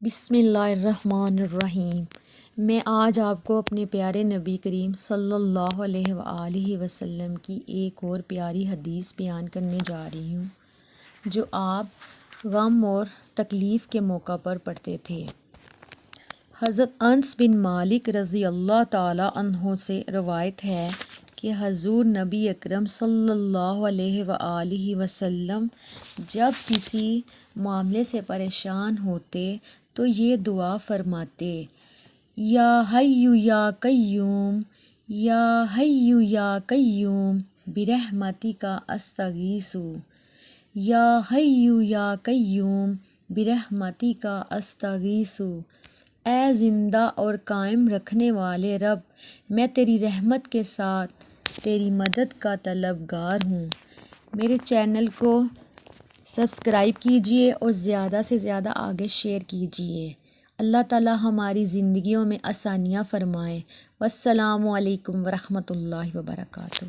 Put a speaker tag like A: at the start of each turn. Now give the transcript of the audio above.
A: بسم اللہ الرحمن الرحیم۔ میں آج آپ کو اپنے پیارے نبی کریم صلی اللہ علیہ وآلہ وسلم کی ایک اور پیاری حدیث بیان کرنے جا رہی ہوں جو آپ غم اور تکلیف کے موقع پر پڑھتے تھے۔ حضرت انس بن مالک رضی اللہ تعالی عنہ سے روایت ہے کہ حضور نبی اکرم صلی اللہ علیہ وآلہ وسلم جب کسی معاملے سے پریشان ہوتے تو یہ دعا فرماتے: یا حیّ یا قیوم، یا حیّ یا قیوم برحمتک استغیث، یا حیّ یا قیوم برحمتک استغیث۔ اے زندہ اور قائم رکھنے والے رب، میں تیری رحمت کے ساتھ تیری مدد کا طلبگار ہوں۔ میرے چینل کو سبسکرائب کیجیے اور زیادہ سے زیادہ آگے شیئر کیجیے۔ اللہ تعالی ہماری زندگیوں میں آسانیاں فرمائے۔ والسلام علیکم ورحمۃ اللہ وبرکاتہ۔